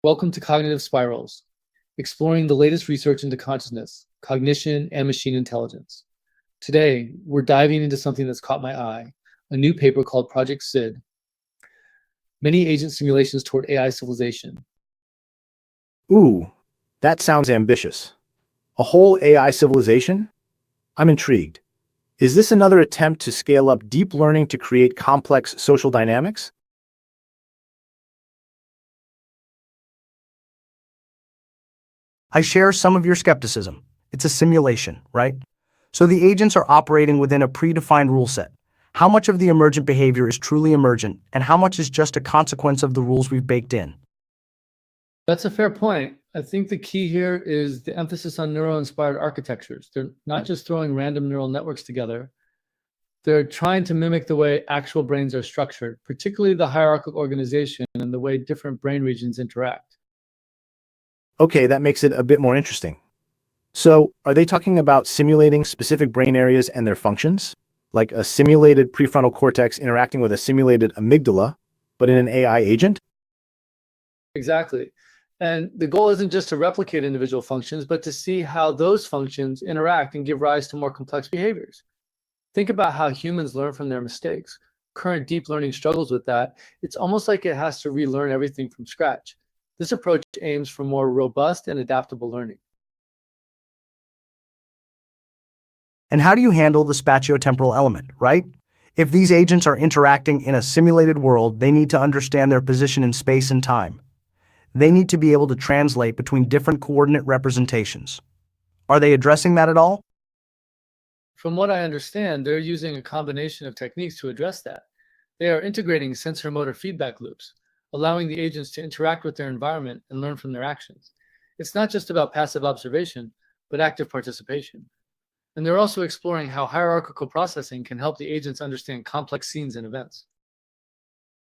Welcome to Cognitive Spirals, exploring the latest research into consciousness, cognition, and machine intelligence. Today, we're diving into something that's caught my eye, a new paper called Project SID, Many Agent Simulations Toward AI Civilization. Ooh, that sounds ambitious. A whole AI civilization? I'm intrigued. Is this another attempt to scale up deep learning to create complex social dynamics? I share some of your skepticism. It's a simulation, right? So the agents are operating within a predefined rule set. How much of the emergent behavior is truly emergent, and how much is just a consequence of the rules we've baked in? That's a fair point. I think the key here is the emphasis on neuro-inspired architectures. They're not just throwing random neural networks together. They're trying to mimic the way actual brains are structured, particularly the hierarchical organization and the way different brain regions interact. Okay, that makes it a bit more interesting. So, are they talking about simulating specific brain areas and their functions? Like a simulated prefrontal cortex interacting with a simulated amygdala, but in an AI agent? Exactly. And the goal isn't just to replicate individual functions, but to see how those functions interact and give rise to more complex behaviors. Think about how humans learn from their mistakes. Current deep learning struggles with that. It's almost like it has to relearn everything from scratch. This approach aims for more robust and adaptable learning. And how do you handle the spatiotemporal element, right? If these agents are interacting in a simulated world, they need to understand their position in space and time. They need to be able to translate between different coordinate representations. Are they addressing that at all? From what I understand, they're using a combination of techniques to address that. They are integrating sensor motor feedback loops, allowing the agents to interact with their environment and learn from their actions. It's not just about passive observation, but active participation. And they're also exploring how hierarchical processing can help the agents understand complex scenes and events.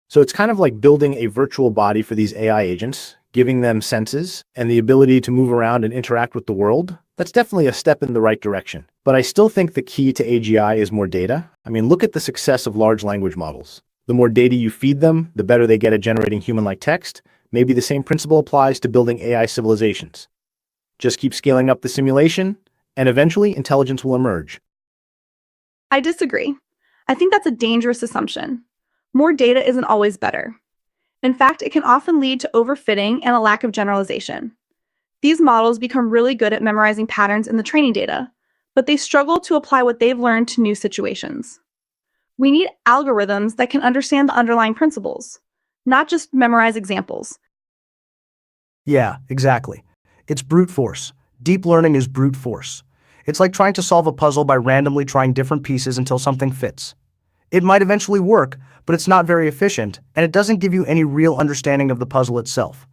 So it's kind of like building a virtual body for these AI agents, giving them senses and the ability to move around and interact with the world. That's definitely a step in the right direction. But I still think the key to AGI is more data. I mean, look at the success of large language models. The more data you feed them, the better they get at generating human-like text. Maybe the same principle applies to building AI civilizations. Just keep scaling up the simulation, and eventually intelligence will emerge. I disagree. I think that's a dangerous assumption. More data isn't always better. In fact, it can often lead to overfitting and a lack of generalization. These models become really good at memorizing patterns in the training data, but they struggle to apply what they've learned to new situations. We need algorithms that can understand the underlying principles, not just memorize examples. Yeah, exactly. It's brute force. Deep learning is brute force. It's like trying to solve a puzzle by randomly trying different pieces until something fits. It might eventually work, but it's not very efficient, and it doesn't give you any real understanding of the puzzle itself.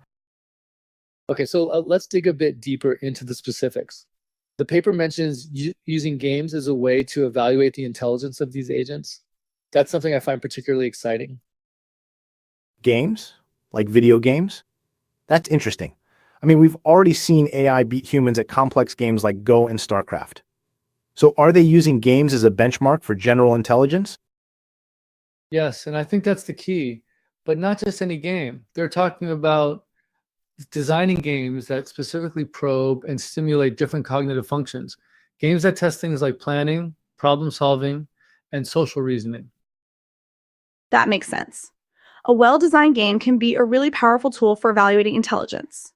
Okay, so let's dig a bit deeper into the specifics. The paper mentions using games as a way to evaluate the intelligence of these agents. That's something I find particularly exciting. Games? Like video games? That's interesting. I mean, we've already seen AI beat humans at complex games like Go and StarCraft. So are they using games as a benchmark for general intelligence? Yes, and I think that's the key, but not just any game. They're talking about designing games that specifically probe and stimulate different cognitive functions. Games that test things like planning, problem solving, and social reasoning. That makes sense. A well-designed game can be a really powerful tool for evaluating intelligence.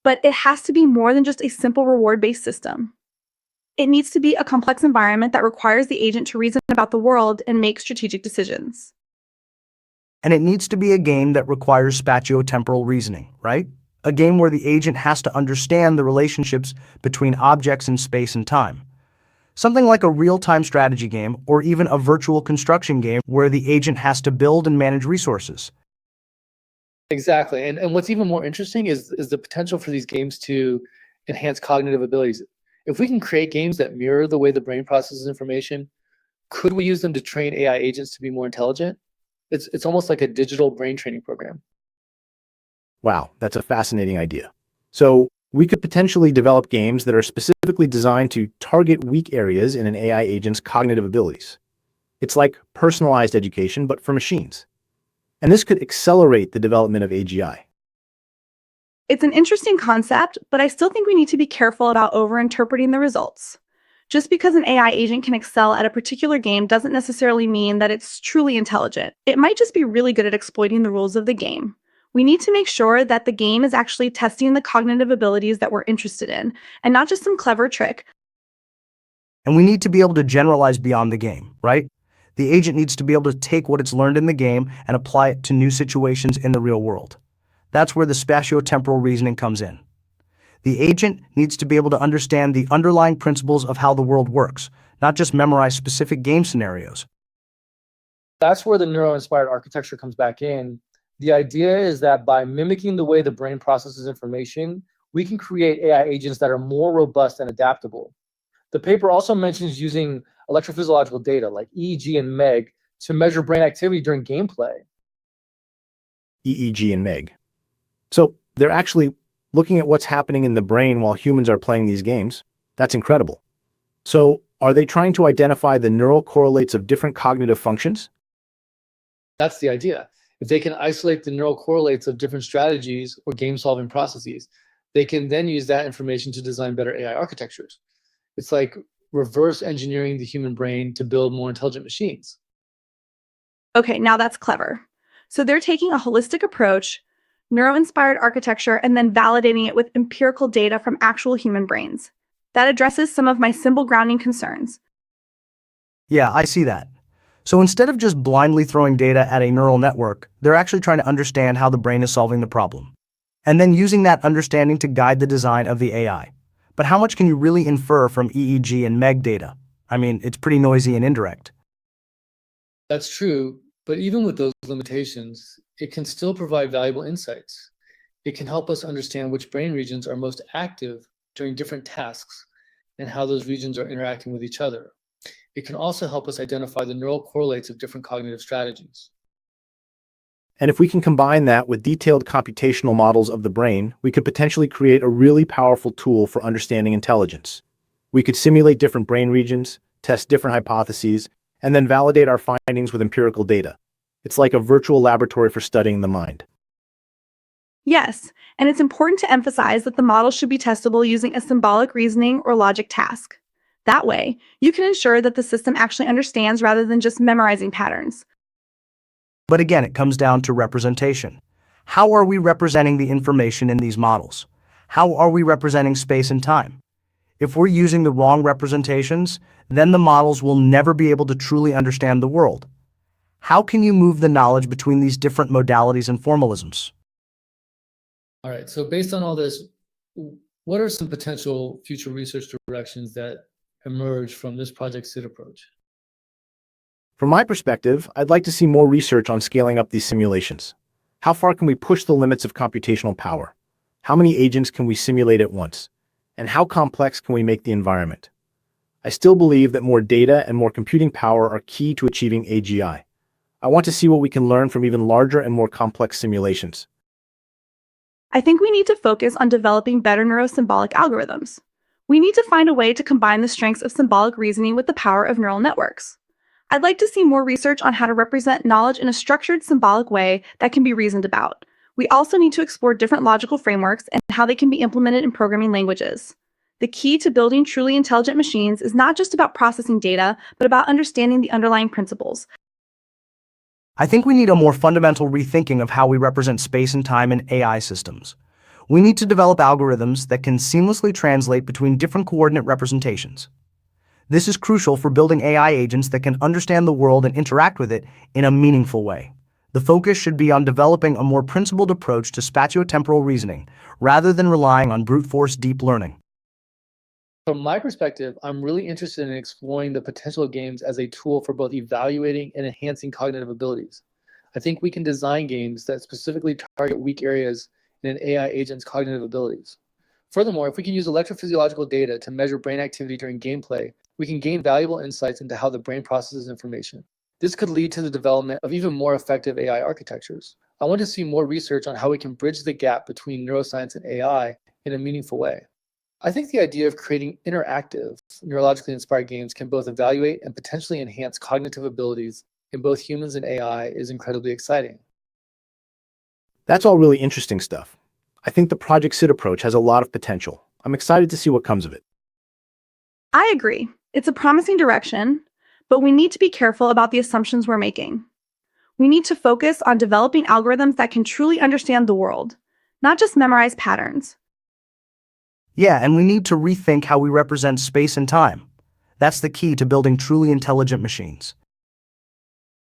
But it has to be more than just a simple reward-based system. It needs to be a complex environment that requires the agent to reason about the world and make strategic decisions. And it needs to be a game that requires spatiotemporal reasoning, right? A game where the agent has to understand the relationships between objects in space and time. Something like a real-time strategy game or even a virtual construction game where the agent has to build and manage resources. Exactly. And what's even more interesting is the potential for these games to enhance cognitive abilities. If we can create games that mirror the way the brain processes information, could we use them to train AI agents to be more intelligent? It's almost like a digital brain training program. Wow, that's a fascinating idea. So we could potentially develop games that are specifically designed to target weak areas in an AI agent's cognitive abilities. It's like personalized education, but for machines. And this could accelerate the development of AGI. It's an interesting concept, but I still think we need to be careful about over-interpreting the results. Just because an AI agent can excel at a particular game doesn't necessarily mean that it's truly intelligent. It might just be really good at exploiting the rules of the game. We need to make sure that the game is actually testing the cognitive abilities that we're interested in, and not just some clever trick. And we need to be able to generalize beyond the game, right? The agent needs to be able to take what it's learned in the game and apply it to new situations in the real world. That's where the spatiotemporal reasoning comes in. The agent needs to be able to understand the underlying principles of how the world works, not just memorize specific game scenarios. That's where the neuro-inspired architecture comes back in. The idea is that by mimicking the way the brain processes information, we can create AI agents that are more robust and adaptable. The paper also mentions using electrophysiological data like EEG and MEG to measure brain activity during gameplay. EEG and MEG. So they're actually looking at what's happening in the brain while humans are playing these games. That's incredible. So are they trying to identify the neural correlates of different cognitive functions? That's the idea. If they can isolate the neural correlates of different strategies or game-solving processes, they can then use that information to design better AI architectures. It's like reverse engineering the human brain to build more intelligent machines. Okay, now that's clever. So they're taking a holistic approach, neuro-inspired architecture, and then validating it with empirical data from actual human brains. That addresses some of my symbol grounding concerns. Yeah, I see that. So instead of just blindly throwing data at a neural network, they're actually trying to understand how the brain is solving the problem, and then using that understanding to guide the design of the AI. But how much can you really infer from EEG and MEG data? I mean, it's pretty noisy and indirect. That's true, but even with those limitations, it can still provide valuable insights. It can help us understand which brain regions are most active during different tasks and how those regions are interacting with each other. It can also help us identify the neural correlates of different cognitive strategies. And if we can combine that with detailed computational models of the brain, we could potentially create a really powerful tool for understanding intelligence. We could simulate different brain regions, test different hypotheses, and then validate our findings with empirical data. It's like a virtual laboratory for studying the mind. Yes, and it's important to emphasize that the model should be testable using a symbolic reasoning or logic task. That way, you can ensure that the system actually understands rather than just memorizing patterns. But again, it comes down to representation. How are we representing the information in these models? How are we representing space and time? If we're using the wrong representations, then the models will never be able to truly understand the world. How can you move the knowledge between these different modalities and formalisms? All right, so based on all this, what are some potential future research directions that emerge from this Project SID approach? From my perspective, I'd like to see more research on scaling up these simulations. How far can we push the limits of computational power? How many agents can we simulate at once? And how complex can we make the environment? I still believe that more data and more computing power are key to achieving AGI. I want to see what we can learn from even larger and more complex simulations. I think we need to focus on developing better neuro-symbolic algorithms. We need to find a way to combine the strengths of symbolic reasoning with the power of neural networks. I'd like to see more research on how to represent knowledge in a structured, symbolic way that can be reasoned about. We also need to explore different logical frameworks and how they can be implemented in programming languages. The key to building truly intelligent machines is not just about processing data, but about understanding the underlying principles. I think we need a more fundamental rethinking of how we represent space and time in AI systems. We need to develop algorithms that can seamlessly translate between different coordinate representations. This is crucial for building AI agents that can understand the world and interact with it in a meaningful way. The focus should be on developing a more principled approach to spatiotemporal reasoning, rather than relying on brute force deep learning. From my perspective, I'm really interested in exploring the potential of games as a tool for both evaluating and enhancing cognitive abilities. I think we can design games that specifically target weak areas in an AI agent's cognitive abilities. Furthermore, if we can use electrophysiological data to measure brain activity during gameplay, we can gain valuable insights into how the brain processes information. This could lead to the development of even more effective AI architectures. I want to see more research on how we can bridge the gap between neuroscience and AI in a meaningful way. I think the idea of creating interactive, neurologically inspired games can both evaluate and potentially enhance cognitive abilities in both humans and AI is incredibly exciting. That's all really interesting stuff. I think the Project SIT approach has a lot of potential. I'm excited to see what comes of it. I agree. It's a promising direction, but we need to be careful about the assumptions we're making. We need to focus on developing algorithms that can truly understand the world, not just memorize patterns. Yeah, and we need to rethink how we represent space and time. That's the key to building truly intelligent machines.